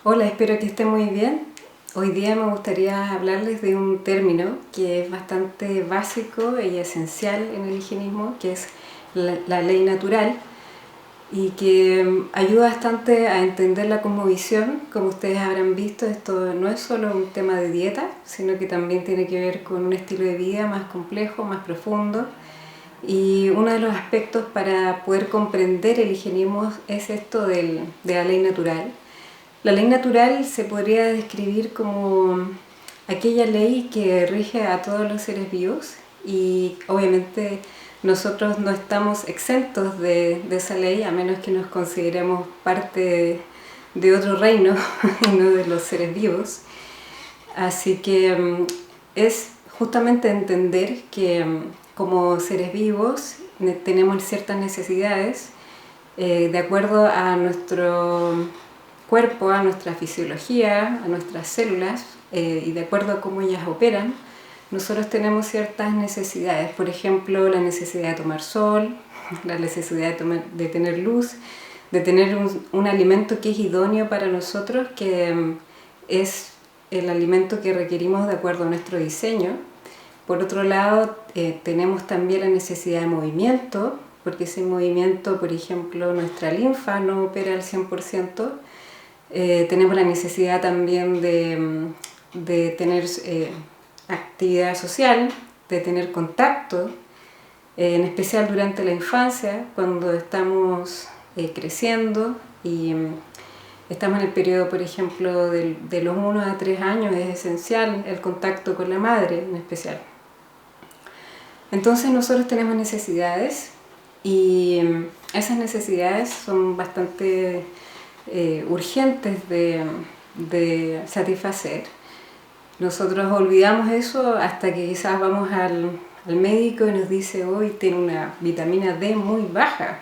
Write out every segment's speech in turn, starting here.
Hola, espero que estén muy bien. Hoy día me gustaría hablarles de un término que es bastante básico y esencial en el higienismo, que es la ley natural, y que ayuda bastante a entender la cosmovisión. Como ustedes habrán visto, esto no es solo un tema de dieta, sino que también tiene que ver con un estilo de vida más complejo, más profundo. Y uno de los aspectos para poder comprender el higienismo es esto de la ley natural. La ley natural se podría describir como aquella ley que rige a todos los seres vivos, y obviamente nosotros no estamos exentos de esa ley, a menos que nos consideremos parte de otro reino y no de los seres vivos. Así que es justamente entender que como seres vivos tenemos ciertas necesidades de acuerdo a nuestro cuerpo, a nuestra fisiología, a nuestras células, y de acuerdo a cómo ellas operan. Nosotros tenemos ciertas necesidades, por ejemplo, la necesidad de tomar sol, la necesidad de tener luz, de tener un alimento que es idóneo para nosotros, que es el alimento que requerimos de acuerdo a nuestro diseño. Por otro lado, tenemos también la necesidad de movimiento, porque sin movimiento, por ejemplo, nuestra linfa no opera al 100%. Tenemos la necesidad también de tener actividad social, de tener contacto, en especial durante la infancia, cuando estamos creciendo y estamos en el periodo, por ejemplo, de los 1 a 3 años. Es esencial el contacto con la madre en especial. Entonces nosotros tenemos necesidades, y esas necesidades son bastante urgentes de satisfacer. Nosotros olvidamos eso hasta que quizás vamos al médico y nos dice: hoy tiene una vitamina D muy baja.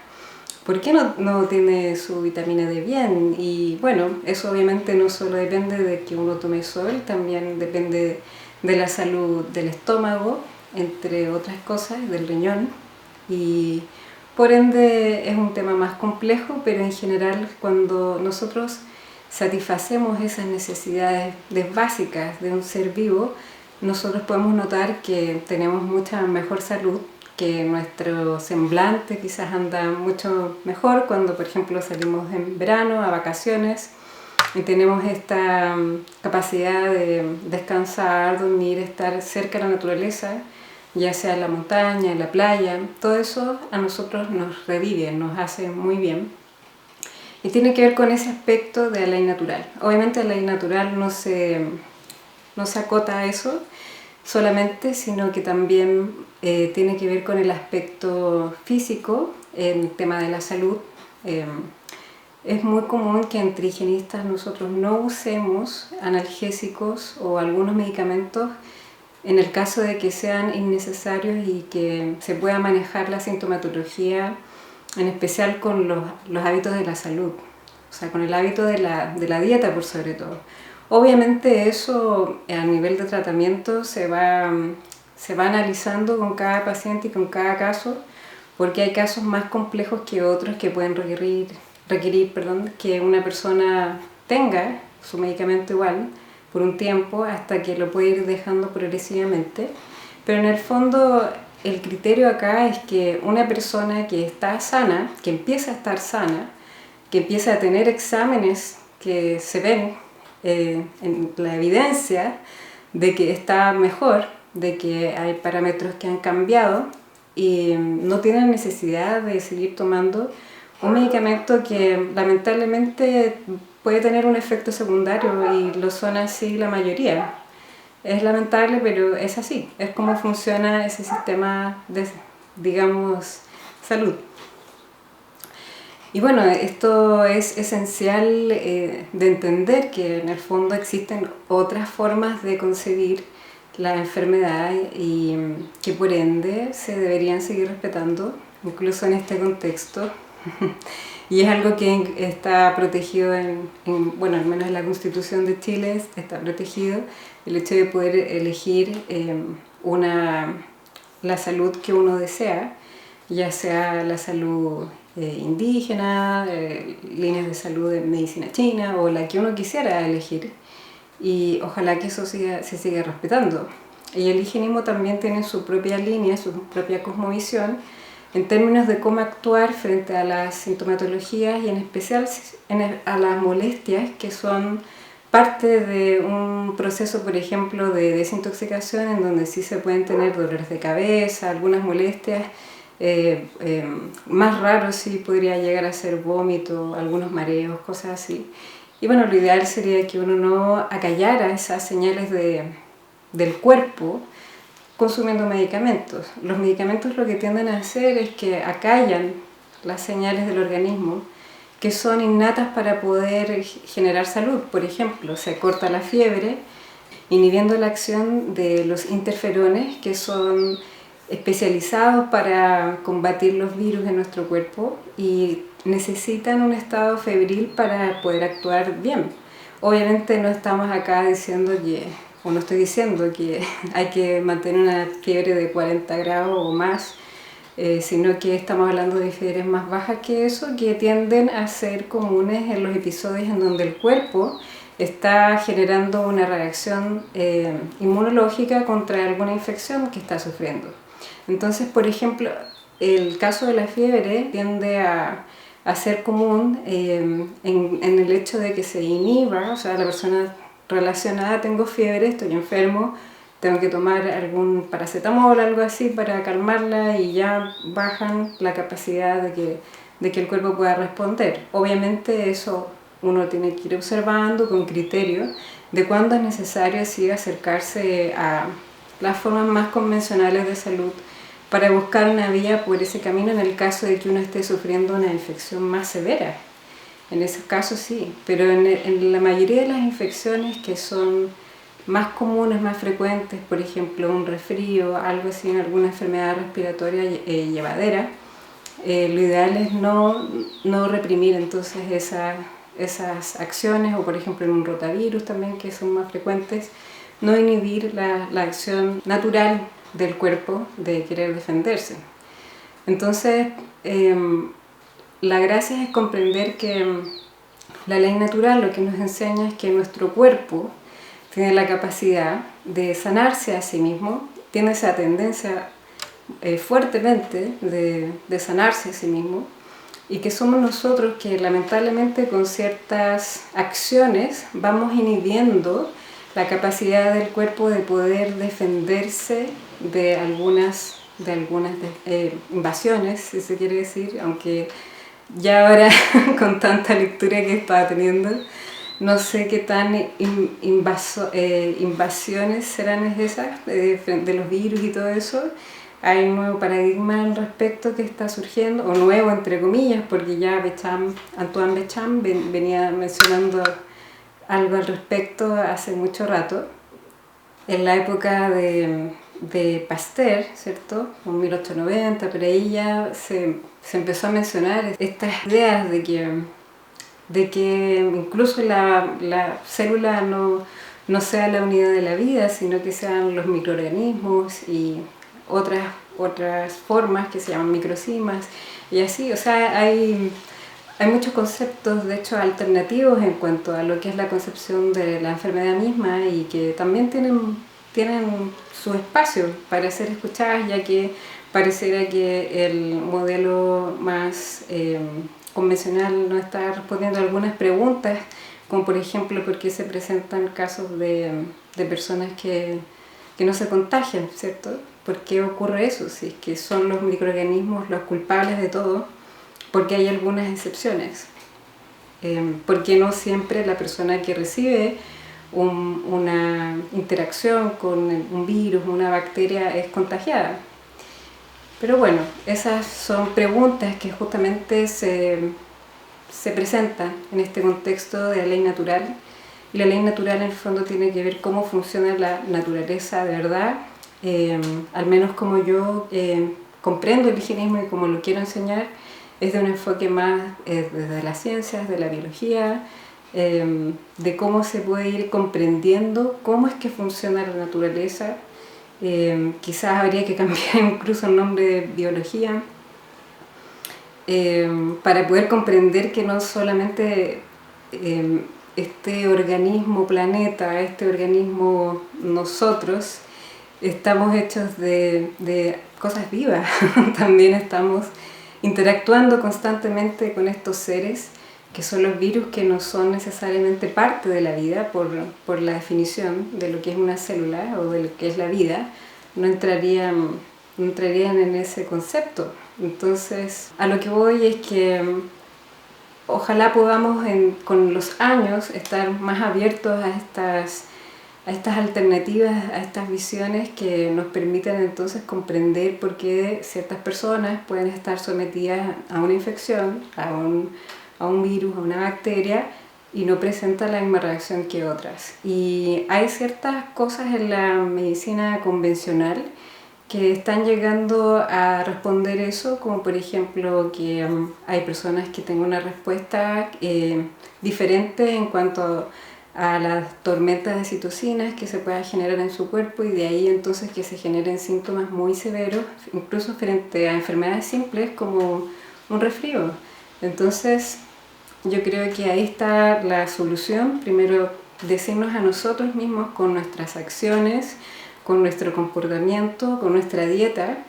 ¿Por qué no tiene su vitamina D bien? Y bueno, eso obviamente no solo depende de que uno tome sol, también depende de la salud del estómago, entre otras cosas, del riñón. Y por ende es un tema más complejo, pero en general cuando nosotros satisfacemos esas necesidades básicas de un ser vivo, nosotros podemos notar que tenemos mucha mejor salud, que nuestro semblante quizás anda mucho mejor cuando, por ejemplo, salimos en verano a vacaciones y tenemos esta capacidad de descansar, dormir, estar cerca de la naturaleza, ya sea en la montaña, en la playa. Todo eso a nosotros nos revive, nos hace muy bien. Y tiene que ver con ese aspecto de la ley natural. Obviamente la ley natural no se acota a eso solamente, sino que también tiene que ver con el aspecto físico, el tema de la salud. Es muy común que entre higienistas nosotros no usemos analgésicos o algunos medicamentos en el caso de que sean innecesarios y que se pueda manejar la sintomatología, en especial con los hábitos de la salud, o sea, con el hábito de la dieta por sobre todo. Obviamente eso a nivel de tratamiento se va analizando con cada paciente y con cada caso, porque hay casos más complejos que otros que pueden requerir que una persona tenga su medicamento igual por un tiempo hasta que lo puede ir dejando progresivamente. Pero en el fondo el criterio acá es que una persona que está sana, que empieza a estar sana, que empieza a tener exámenes que se ven en la evidencia de que está mejor, de que hay parámetros que han cambiado, y no tienen necesidad de seguir tomando un medicamento que lamentablemente puede tener un efecto secundario, y lo son así la mayoría. Es lamentable, pero es así. Es como funciona ese sistema de, digamos, salud. Y bueno, esto es esencial de entender que en el fondo existen otras formas de concebir la enfermedad y que por ende se deberían seguir respetando, incluso en este contexto. Y es algo que está protegido bueno, al menos en la Constitución de Chile está protegido el hecho de poder elegir la salud que uno desea, ya sea la salud indígena, líneas de salud de medicina china o la que uno quisiera elegir. Y ojalá que eso se siga respetando. Y el higienismo también tiene su propia línea, su propia cosmovisión en términos de cómo actuar frente a las sintomatologías y en especial a las molestias que son parte de un proceso, por ejemplo, de desintoxicación en donde sí se pueden tener dolores de cabeza, algunas molestias, más raros sí podría llegar a ser vómito, algunos mareos, cosas así. Y bueno, lo ideal sería que uno no acallara esas señales del cuerpo consumiendo medicamentos. Los medicamentos lo que tienden a hacer es que acallan las señales del organismo que son innatas para poder generar salud. Por ejemplo, se corta la fiebre inhibiendo la acción de los interferones que son especializados para combatir los virus en nuestro cuerpo y necesitan un estado febril para poder actuar bien. Obviamente no estamos acá diciendo o no estoy diciendo que hay que mantener una fiebre de 40 grados o más, sino que estamos hablando de fiebres más bajas que eso, que tienden a ser comunes en los episodios en donde el cuerpo está generando una reacción inmunológica contra alguna infección que está sufriendo. Entonces, por ejemplo, el caso de la fiebre tiende a ser común en el hecho de que se inhiba, o sea, la persona relacionada, tengo fiebre, estoy enfermo, tengo que tomar algún paracetamol, algo así para calmarla y ya bajan la capacidad de que el cuerpo pueda responder. Obviamente eso uno tiene que ir observando con criterio de cuándo es necesario así acercarse a las formas más convencionales de salud para buscar una vía por ese camino en el caso de que uno esté sufriendo una infección más severa. En ese caso sí, pero en la mayoría de las infecciones que son más comunes, más frecuentes, por ejemplo un resfrío, algo así en alguna enfermedad respiratoria llevadera, lo ideal es no reprimir entonces esas acciones, o por ejemplo en un rotavirus también, que son más frecuentes, no inhibir la acción natural del cuerpo de querer defenderse. Entonces, la gracia es comprender que la ley natural lo que nos enseña es que nuestro cuerpo tiene la capacidad de sanarse a sí mismo, tiene esa tendencia fuertemente de sanarse a sí mismo, y que somos nosotros que lamentablemente con ciertas acciones vamos inhibiendo la capacidad del cuerpo de poder defenderse de algunas invasiones, si se quiere decir, aunque ya ahora con tanta lectura que estaba teniendo, no sé qué tan invasiones serán esas de los virus y todo eso. Hay un nuevo paradigma al respecto que está surgiendo, o nuevo entre comillas, porque ya Antoine Béchamp venía mencionando algo al respecto hace mucho rato, en la época de Pasteur, ¿cierto? En 1890, pero ahí ya se empezó a mencionar estas ideas de que incluso la célula no sea la unidad de la vida, sino que sean los microorganismos y otras formas que se llaman microcimas, y así, o sea, hay muchos conceptos, de hecho, alternativos en cuanto a lo que es la concepción de la enfermedad misma y que también tienen su espacio para ser escuchadas, ya que pareciera que el modelo más convencional no está respondiendo a algunas preguntas, como por ejemplo, ¿por qué se presentan casos de personas que no se contagian, ¿cierto? ¿Por qué ocurre eso? Si es que son los microorganismos los culpables de todo, porque hay algunas excepciones. Porque no siempre la persona que recibe una interacción con un virus, una bacteria, es contagiada. Pero bueno, esas son preguntas que justamente se presentan en este contexto de la ley natural. Y la ley natural en el fondo tiene que ver cómo funciona la naturaleza de verdad, al menos como yo comprendo el higienismo y como lo quiero enseñar, es de un enfoque más desde las ciencias, de la biología, de cómo se puede ir comprendiendo cómo es que funciona la naturaleza. Quizás habría que cambiar incluso el nombre de biología, para poder comprender que no solamente este organismo planeta, este organismo nosotros, estamos hechos de cosas vivas, también estamos interactuando constantemente con estos seres que son los virus, que no son necesariamente parte de la vida por la definición de lo que es una célula o de lo que es la vida, no entrarían en ese concepto. Entonces, a lo que voy es que ojalá podamos con los años estar más abiertos a estas alternativas, a estas visiones que nos permiten entonces comprender por qué ciertas personas pueden estar sometidas a una infección, a un virus, a una bacteria, y no presentan la misma reacción que otras. Y hay ciertas cosas en la medicina convencional que están llegando a responder eso, como por ejemplo que hay personas que tengan una respuesta diferente en cuanto a las tormentas de citocinas que se puedan generar en su cuerpo, y de ahí entonces que se generen síntomas muy severos, incluso frente a enfermedades simples como un resfrío. Entonces yo creo que ahí está la solución. Primero, decirnos a nosotros mismos con nuestras acciones, con nuestro comportamiento, con nuestra dieta,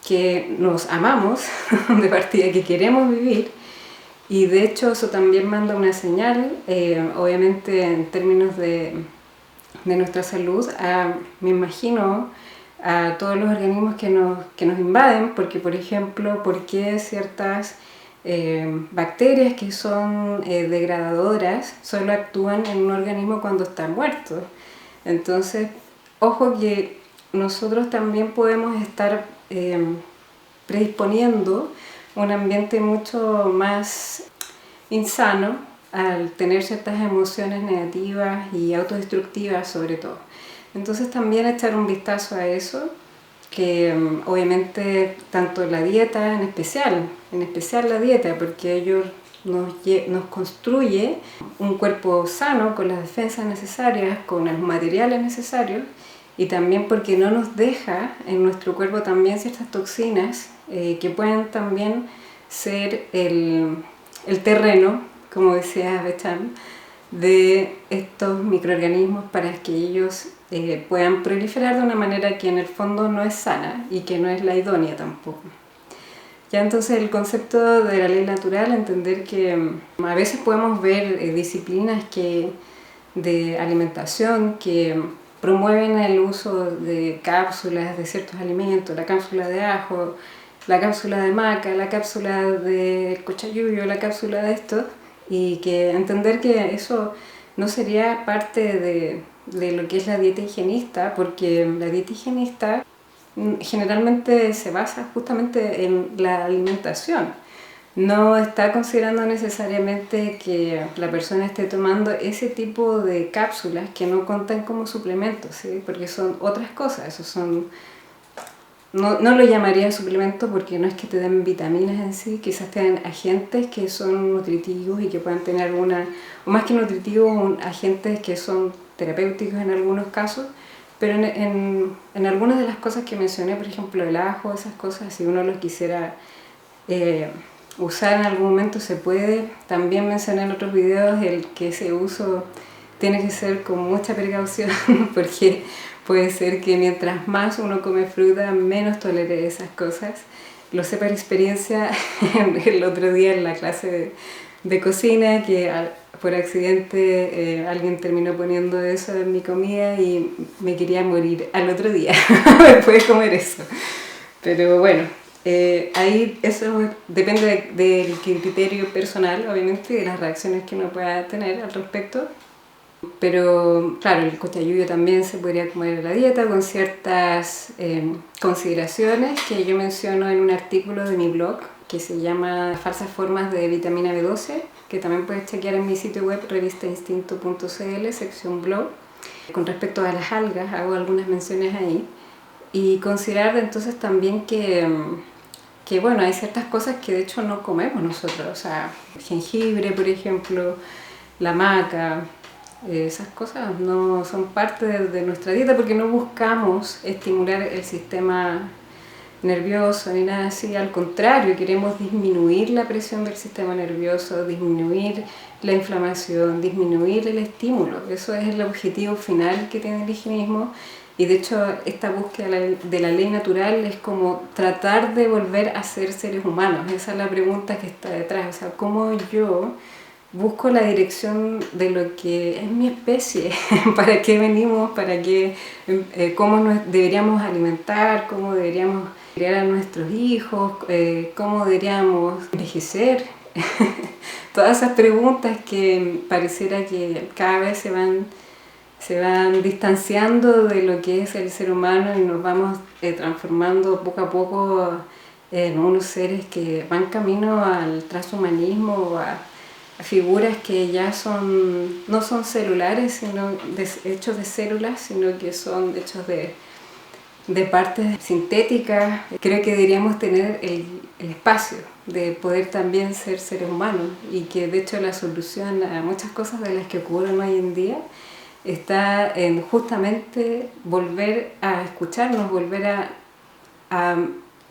que nos amamos de partida, que queremos vivir. Y de hecho eso también manda una señal, obviamente en términos de nuestra salud, me imagino a todos los organismos que nos invaden, porque por ejemplo, ¿por qué ciertas bacterias que son degradadoras solo actúan en un organismo cuando está muerto? Entonces, ojo que nosotros también podemos estar predisponiendo un ambiente mucho más insano al tener ciertas emociones negativas y autodestructivas sobre todo. Entonces también echar un vistazo a eso, que obviamente tanto la dieta en especial la dieta, porque ello nos construye un cuerpo sano con las defensas necesarias, con los materiales necesarios, y también porque no nos deja en nuestro cuerpo también ciertas toxinas que pueden también ser el terreno, como decía Becham, de estos microorganismos para que ellos puedan proliferar de una manera que en el fondo no es sana y que no es la idónea tampoco. Ya entonces el concepto de la ley natural, entender que a veces podemos ver disciplinas de alimentación que promueven el uso de cápsulas de ciertos alimentos, la cápsula de ajo, la cápsula de maca, la cápsula de cochayuyo, la cápsula de esto, y que entender que eso no sería parte de lo que es la dieta higienista, porque la dieta higienista generalmente se basa justamente en la alimentación. No está considerando necesariamente que la persona esté tomando ese tipo de cápsulas que no cuentan como suplementos, ¿sí? Porque son otras cosas, esos son... No lo llamaría suplemento porque no es que te den vitaminas en sí, quizás te den agentes que son nutritivos y que puedan tener alguna, o más que nutritivos, agentes que son terapéuticos en algunos casos, pero en algunas de las cosas que mencioné, por ejemplo el ajo, esas cosas, si uno los quisiera usar en algún momento se puede. También mencioné en otros videos que ese uso tiene que ser con mucha precaución porque puede ser que mientras más uno come fruta, menos tolere esas cosas. Lo sé por experiencia el otro día en la clase de cocina, que por accidente alguien terminó poniendo eso en mi comida y me quería morir al otro día después de comer eso. Pero bueno, ahí eso depende del criterio personal, obviamente, y de las reacciones que uno pueda tener al respecto. Pero claro, el cochayuyo también se podría comer en la dieta con ciertas consideraciones que yo menciono en un artículo de mi blog que se llama Falsas formas de vitamina B12, que también puedes chequear en mi sitio web revistainstinto.cl, sección blog. Con respecto a las algas, hago algunas menciones ahí. Y considerar entonces también que bueno, hay ciertas cosas que de hecho no comemos nosotros, o sea, jengibre, por ejemplo, la maca, esas cosas no son parte de nuestra dieta porque no buscamos estimular el sistema nervioso ni nada así, al contrario, queremos disminuir la presión del sistema nervioso, disminuir la inflamación, disminuir el estímulo. Eso es el objetivo final que tiene el higienismo, y de hecho esta búsqueda de la ley natural es como tratar de volver a ser seres humanos. Esa es la pregunta que está detrás, o sea, ¿cómo yo busco la dirección de lo que es mi especie? ¿Para qué venimos? ¿Para qué? ¿Cómo nos deberíamos alimentar? ¿Cómo deberíamos criar a nuestros hijos? ¿Cómo deberíamos envejecer? Todas esas preguntas que pareciera que cada vez se van distanciando de lo que es el ser humano, y nos vamos transformando poco a poco en unos seres que van camino al transhumanismo, o a figuras que ya no son celulares, sino hechos de células, sino que son hechos de partes sintéticas. Creo que deberíamos tener el espacio de poder también ser seres humanos, y que de hecho la solución a muchas cosas de las que ocurren hoy en día está en justamente volver a escucharnos, volver a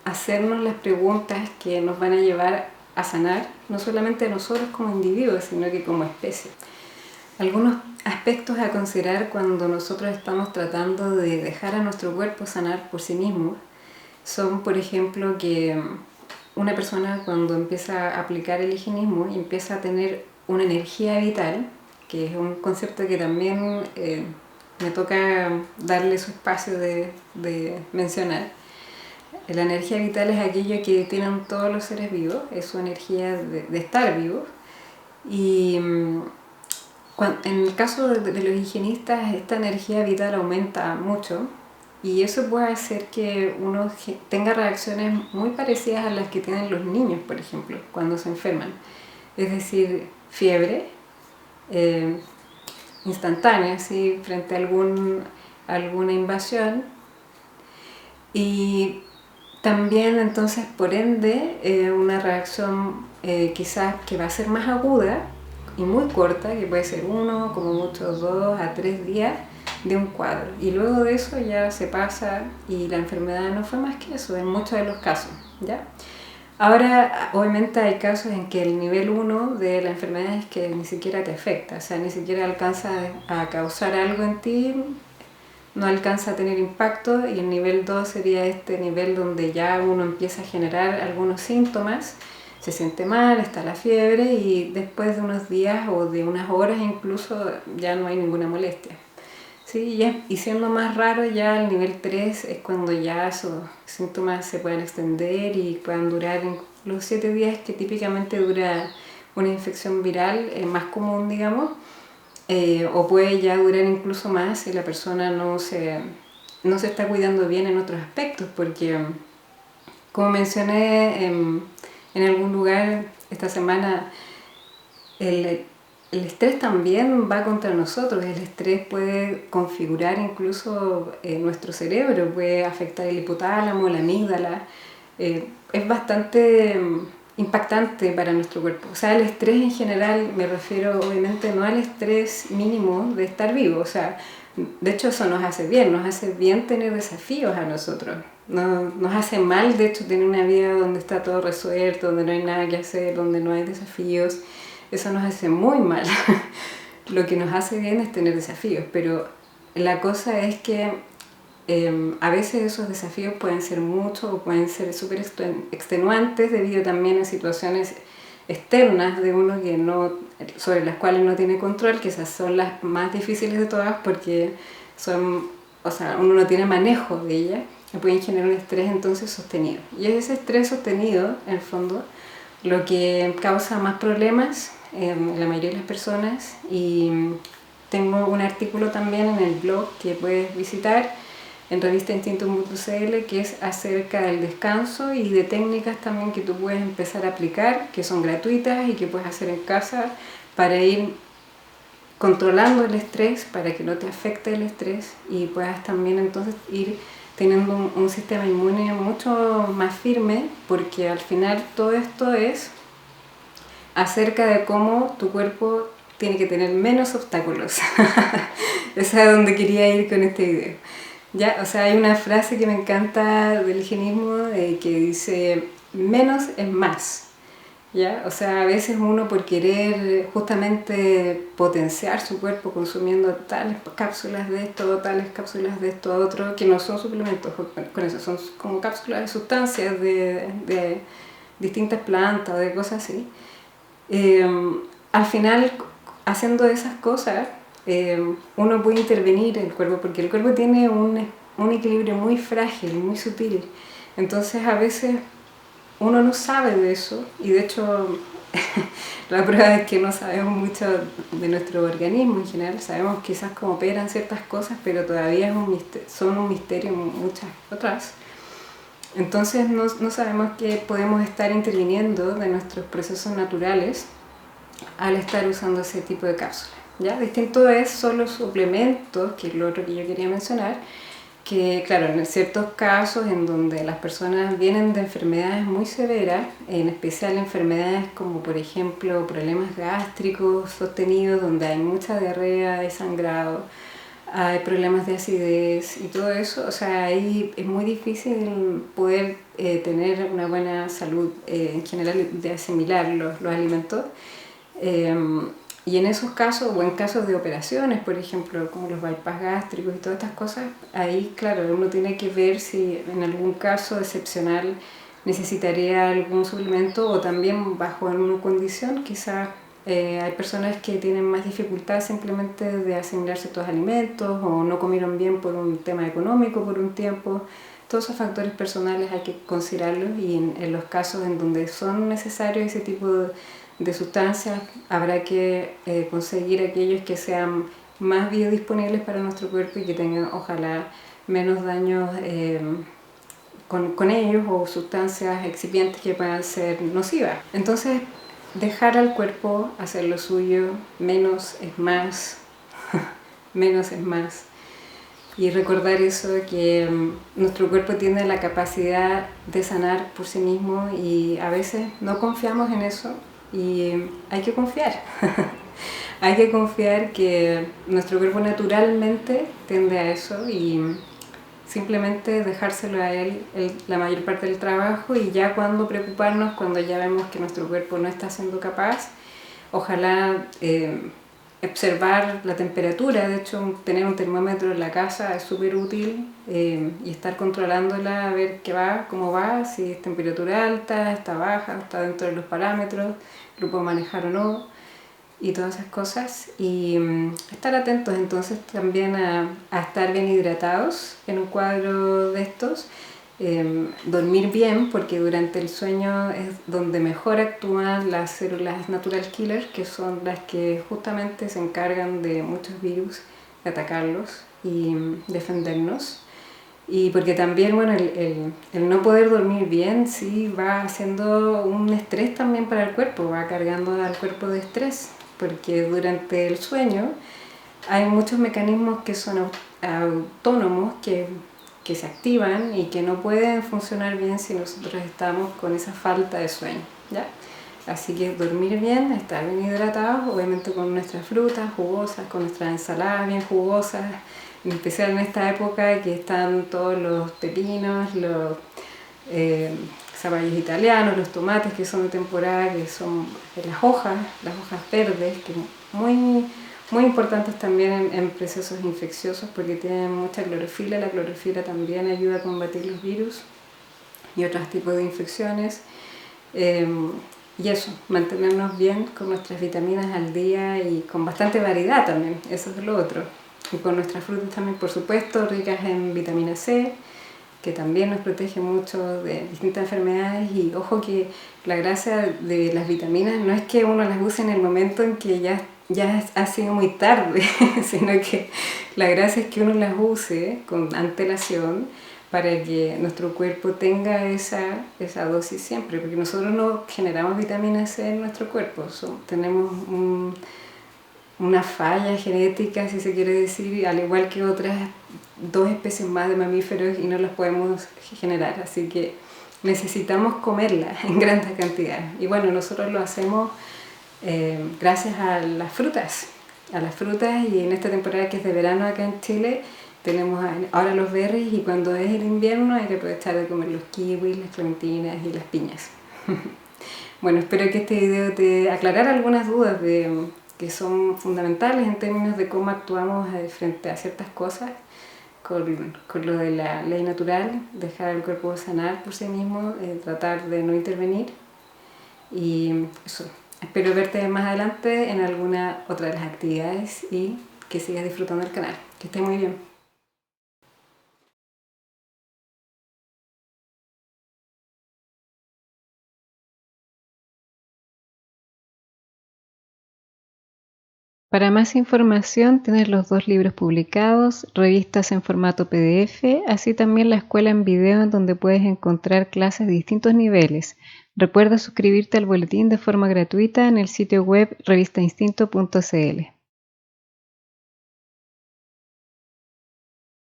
hacernos las preguntas que nos van a llevar a sanar, no solamente a nosotros como individuos, sino que como especie. Algunos aspectos a considerar cuando nosotros estamos tratando de dejar a nuestro cuerpo sanar por sí mismo son, por ejemplo, que una persona cuando empieza a aplicar el higienismo y empieza a tener una energía vital, que es un concepto que también me toca darle su espacio de mencionar. La energía vital es aquello que tienen todos los seres vivos, es su energía de estar vivos. Y en el caso de los higienistas, esta energía vital aumenta mucho, y eso puede hacer que uno tenga reacciones muy parecidas a las que tienen los niños, por ejemplo, cuando se enferman. Es decir, fiebre instantánea, ¿sí? Frente a alguna invasión, y también entonces por ende una reacción quizás que va a ser más aguda y muy corta, que puede ser 1, como mucho 2 a 3 días de un cuadro, y luego de eso ya se pasa y la enfermedad no fue más que eso en muchos de los casos, ¿ya? Ahora, obviamente hay casos en que el nivel 1 de la enfermedad es que ni siquiera te afecta, o sea, ni siquiera alcanza a causar algo en ti, no alcanza a tener impacto, y el nivel 2 sería este nivel donde ya uno empieza a generar algunos síntomas, se siente mal, está la fiebre, y después de unos días o de unas horas incluso ya no hay ninguna molestia. Sí, y siendo más raro ya el nivel 3 es cuando ya esos síntomas se pueden extender y puedan durar los 7 días que típicamente dura una infección viral, más común, digamos, o puede ya durar incluso más si la persona no se está cuidando bien en otros aspectos, porque como mencioné en algún lugar esta semana, el estrés también va contra nosotros. El estrés puede configurar incluso nuestro cerebro, puede afectar el hipotálamo, la amígdala. Es bastante impactante para nuestro cuerpo. O sea, el estrés en general, me refiero obviamente no al estrés mínimo de estar vivo. O sea, de hecho eso nos hace bien tener desafíos a nosotros. No, nos hace mal, de hecho, tener una vida donde está todo resuelto, donde no hay nada que hacer, donde no hay desafíos. Eso nos hace muy mal. Lo que nos hace bien es tener desafíos, pero la cosa es que a veces esos desafíos pueden ser muchos o pueden ser súper extenuantes debido también a situaciones externas de uno sobre las cuales no tiene control, que esas son las más difíciles de todas porque uno no tiene manejo de ellas, y pueden generar un estrés entonces sostenido. Y es ese estrés sostenido, en el fondo, lo que causa más problemas en la mayoría de las personas. Y tengo un artículo también en el blog que puedes visitar en revistaInstinto.cl, que es acerca del descanso y de técnicas también que tú puedes empezar a aplicar, que son gratuitas y que puedes hacer en casa para ir controlando el estrés, para que no te afecte el estrés y puedas también entonces ir teniendo un sistema inmune mucho más firme, porque al final todo esto es acerca de cómo tu cuerpo tiene que tener menos obstáculos. Esa es a donde quería ir con este video. Ya, o sea, hay una frase que me encanta del higienismo que dice, menos es más. ¿Ya? O sea, a veces uno por querer justamente potenciar su cuerpo consumiendo tales cápsulas de esto, tales cápsulas de esto otro, que no son suplementos, con eso son como cápsulas de sustancias de distintas plantas, de cosas así. Eh, Al final, haciendo esas cosas, uno puede intervenir en el cuerpo, porque el cuerpo tiene un equilibrio muy frágil, muy sutil. Entonces, a veces uno no sabe de eso, y de hecho la prueba es que no sabemos mucho de nuestro organismo en general. Sabemos quizás cómo operan ciertas cosas, pero todavía son un misterio muchas otras. Entonces no sabemos que podemos estar interviniendo de nuestros procesos naturales al estar usando ese tipo de cápsulas. ¿Ya? Distinto es son los suplementos, que es lo otro que yo quería mencionar, que claro, en ciertos casos en donde las personas vienen de enfermedades muy severas, en especial enfermedades como por ejemplo problemas gástricos sostenidos, donde hay mucha diarrea, hay sangrado, hay problemas de acidez y todo eso, o sea, ahí es muy difícil poder tener una buena salud en general de asimilar los alimentos. Eh, y en esos casos, o en casos de operaciones, por ejemplo, como los bypass gástricos y todas estas cosas, ahí, claro, uno tiene que ver si en algún caso excepcional necesitaría algún suplemento o también bajo alguna condición, quizás hay personas que tienen más dificultad simplemente de asimilar ciertos alimentos o no comieron bien por un tema económico por un tiempo. Todos esos factores personales hay que considerarlos y en los casos en donde son necesarios ese tipo de sustancias habrá que conseguir aquellos que sean más biodisponibles para nuestro cuerpo y que tengan ojalá menos daños con ellos o sustancias excipientes que puedan ser nocivas. Entonces, dejar al cuerpo hacer lo suyo, menos es más, menos es más. Y recordar eso, que nuestro cuerpo tiene la capacidad de sanar por sí mismo y a veces no confiamos en eso y hay que confiar. Hay que confiar que nuestro cuerpo naturalmente tiende a eso y simplemente dejárselo a él la mayor parte del trabajo y ya cuando preocuparnos, cuando ya vemos que nuestro cuerpo no está siendo capaz, ojalá observar la temperatura. De hecho, tener un termómetro en la casa es súper útil y estar controlándola, a ver qué va, cómo va, si es temperatura alta, está baja, está dentro de los parámetros, lo puedo manejar o no y todas esas cosas y estar atentos entonces también a estar bien hidratados en un cuadro de estos, dormir bien porque durante el sueño es donde mejor actúan las células natural killer, que son las que justamente se encargan de muchos virus, de atacarlos y defendernos. Y porque también, bueno, el no poder dormir bien sí va haciendo un estrés también para el cuerpo, va cargando al cuerpo de estrés, porque durante el sueño hay muchos mecanismos que son autónomos, que se activan y que no pueden funcionar bien si nosotros estamos con esa falta de sueño, ¿ya? Así que dormir bien, estar bien hidratados, obviamente con nuestras frutas jugosas, con nuestras ensaladas bien jugosas, en especial en esta época que están todos los pepinos, los zapallos italianos, los tomates que son de temporada, que son las hojas verdes, que muy, muy importantes también en procesos infecciosos porque tienen mucha clorofila. La clorofila también ayuda a combatir los virus y otros tipos de infecciones. Y eso, mantenernos bien con nuestras vitaminas al día y con bastante variedad también, eso es lo otro. Y con nuestras frutas también, por supuesto, ricas en vitamina C, que también nos protege mucho de distintas enfermedades. Y ojo que la gracia de las vitaminas no es que uno las use en el momento en que ya ha sido muy tarde, sino que la gracia es que uno las use con antelación para que nuestro cuerpo tenga esa dosis siempre, porque nosotros no generamos vitamina C en nuestro cuerpo, tenemos una falla genética, si se quiere decir, al igual que otras 2 especies más de mamíferos y no las podemos generar, así que necesitamos comerla en grandes cantidades. Y bueno, nosotros lo hacemos gracias a las frutas y en esta temporada que es de verano acá en Chile, tenemos ahora los berries, y cuando es el invierno hay que aprovechar de comer los kiwis, las clementinas y las piñas. Bueno, espero que este video te aclarara algunas dudas que son fundamentales en términos de cómo actuamos frente a ciertas cosas con lo de la ley natural, dejar al cuerpo sanar por sí mismo, tratar de no intervenir. Y eso, espero verte más adelante en alguna otra de las actividades y que sigas disfrutando del canal. Que estés muy bien. Para más información tienes los 2 libros publicados, revistas en formato PDF, así también la escuela en video en donde puedes encontrar clases de distintos niveles. Recuerda suscribirte al boletín de forma gratuita en el sitio web revistainstinto.cl.